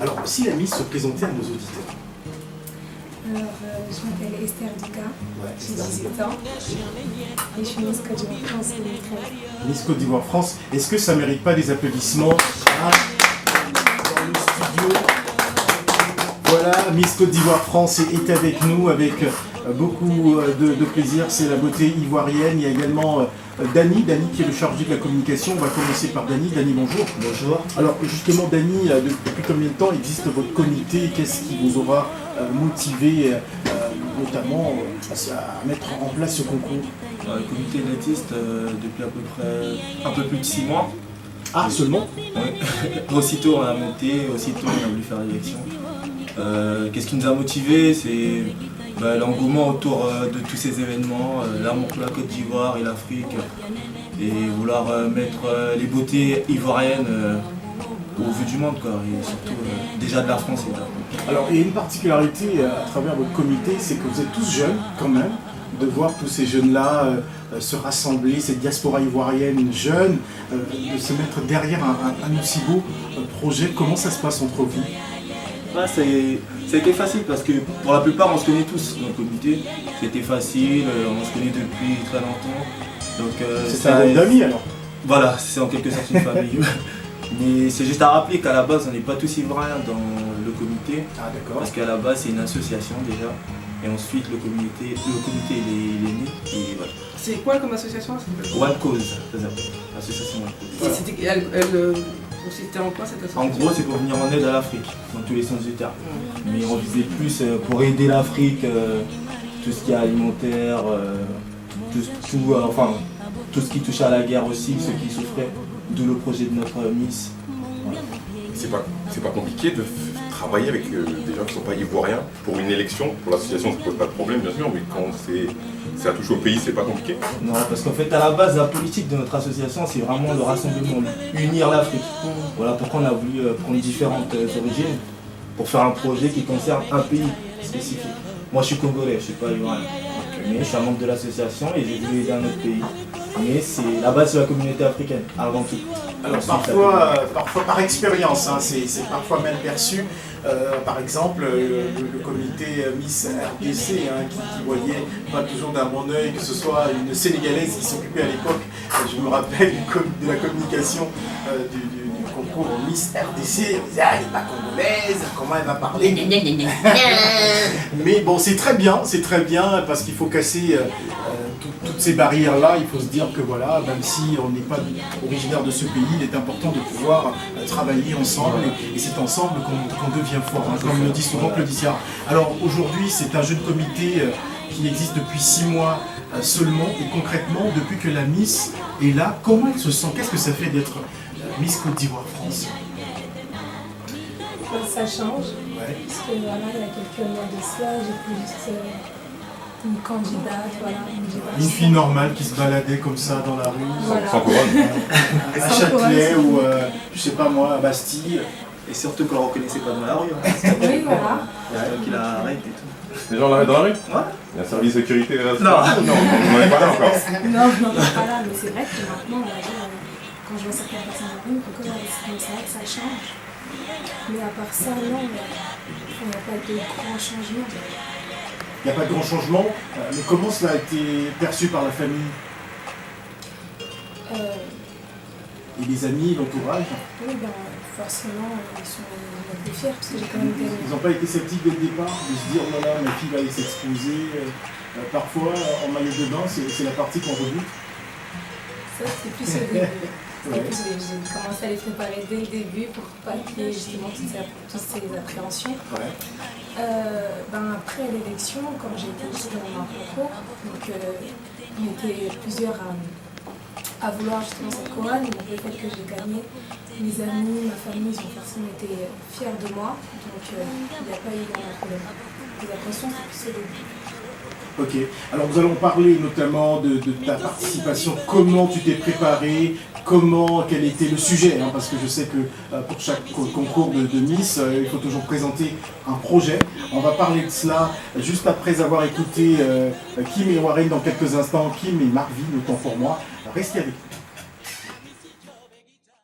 Alors, si la Miss se présentait à nos auditeurs. Alors, je m'appelle Esther Duca, Ouais, j'ai 18 ans et je suis Miss Côte d'Ivoire France 2013. Miss Côte d'Ivoire France, est-ce que ça ne mérite pas des applaudissements dans le studio? Voilà, Miss Côte d'Ivoire France est avec nous avec beaucoup de plaisir. C'est la beauté ivoirienne. Il y a également Dany qui est le chargé de la communication. On va commencer par Dany. Dany, bonjour. Bonjour. Alors justement, Dany, depuis combien de temps existe votre comité? Qu'est-ce qui vous aura motivé notamment à mettre en place ce concours? Le comité élitiste depuis à peu près un peu plus de 6 mois. Ah, seulement? Oui. Aussitôt on a monté, aussitôt on a voulu faire l'élection. Qu'est-ce qui nous a motivés? C'est l'engouement autour de tous ces événements, l'amour pour la Côte d'Ivoire et l'Afrique, et vouloir mettre les beautés ivoiriennes au vu du monde, quoi, et surtout déjà de la France. Alors, il y a une particularité à travers votre comité, c'est que vous êtes tous jeunes quand même, de voir tous ces jeunes-là se rassembler, cette diaspora ivoirienne jeune, de se mettre derrière un aussi beau projet. Comment ça se passe entre vous? C'était facile parce que pour la plupart on se connaît tous dans le comité. C'était facile, on se connaît depuis très longtemps. C'est un groupe d'amis alors? Voilà, c'est en quelque sorte une famille. Mais c'est juste à rappeler qu'à la base on n'est pas tous ivoiriens dans le comité. Ah d'accord. Parce qu'à la base c'est une association déjà. Et ensuite le comité il est né. Et voilà. C'est quoi comme association? One Cause, ça s'appelle. Association One Cause. Et elle consistait en quoi cette association? En gros, c'est pour venir en aide à l'Afrique, dans tous les sens du terme. Mais on visait plus pour aider l'Afrique, tout ce qui est alimentaire, tout ce qui touchait à la guerre aussi, ceux qui souffraient, d'où le projet de notre Miss. Voilà. C'est pas compliqué de travailler avec des gens qui ne sont pas ivoiriens pour une élection. Pour l'association, ça ne pose pas de problème, bien sûr, mais quand ça touche au pays, c'est pas compliqué. Non, parce qu'en fait, à la base, la politique de notre association, c'est vraiment le rassemblement, unir l'Afrique. Voilà pourquoi on a voulu prendre différentes origines pour faire un projet qui concerne un pays spécifique. Moi, je suis congolais, je ne suis pas ivoirien. Mais je suis un membre de l'association et j'ai voulu aider un autre pays. Mais c'est la base de la communauté africaine, avant tout. Alors parfois par expérience, hein, c'est parfois mal perçu. Par exemple, le comité Miss RDC qui voyait pas toujours d'un bon oeil que ce soit une Sénégalaise qui s'occupait à l'époque, je me rappelle, de la communication du concours Miss RDC, on disait, elle n'est pas congolaise, comment elle va parler? Mais bon, c'est très bien parce qu'il faut casser toutes ces barrières-là. Il faut se dire que voilà, même si on n'est pas originaire de ce pays, il est important de pouvoir travailler ensemble et c'est ensemble qu'on devient fort, hein, comme le dit souvent Claudicia. Alors aujourd'hui, c'est un jeune comité qui existe depuis 6 mois seulement, et concrètement, depuis que la Miss est là, comment elle se sent? Qu'est-ce que ça fait d'être Miss Côte d'Ivoire France? Ça change, Ouais. parce que voilà, il y a quelques mois de cela, j'étais juste une candidate, voilà. Une fille normale qui se baladait comme ça dans la rue, Voilà. Sans couronne. à Châtelet ou je sais pas moi, à Bastille. Et surtout qu'on ne le reconnaissait pas dans la rue. Hein. Oui, voilà. Qu'il arrête et tout. Les gens l'arrêtent dans la rue? Ouais. Il y a un service de sécurité là? Non. Non, on n'en est pas là encore. Non, voilà, mais c'est vrai que maintenant, on va dire, quand je vois certaines personnes en rue, c'est vrai que ça change. Mais à part ça, non, il n'y a pas de grands changements. Il n'y a pas de grand changement, mais comment cela a été perçu par la famille et les amis, l'entourage? Oui, ben, forcément, ils sont un peu fiers, parce que j'ai quand même été... Ils n'ont pas été sceptiques dès le départ, de se dire, oh là là, ma fille va aller s'exposer. Parfois, en maillot de bain, c'est la partie qu'on redoute. Ça, c'est plus au début. Ouais. J'ai commencé à les préparer dès le début pour pas qu'il y ait justement toutes ces appréhensions. Ouais. Après l'élection, quand j'ai été aussi dans un concours, donc on était plusieurs à vouloir justement cette couronne. Donc le fait que j'ai gagné, mes amis, ma famille, ils ont forcément été fiers de moi. Donc il n'y a pas eu de problème. Les appréhensions, c'est plus au début. Ok, alors nous allons parler notamment de ta participation, comment tu t'es préparé, quel était le sujet, hein, parce que je sais que pour chaque concours de Miss, il faut toujours présenter un projet. On va parler de cela juste après avoir écouté Kim et Warren dans quelques instants, Kim et Marvin, autant pour moi. Restez avec nous.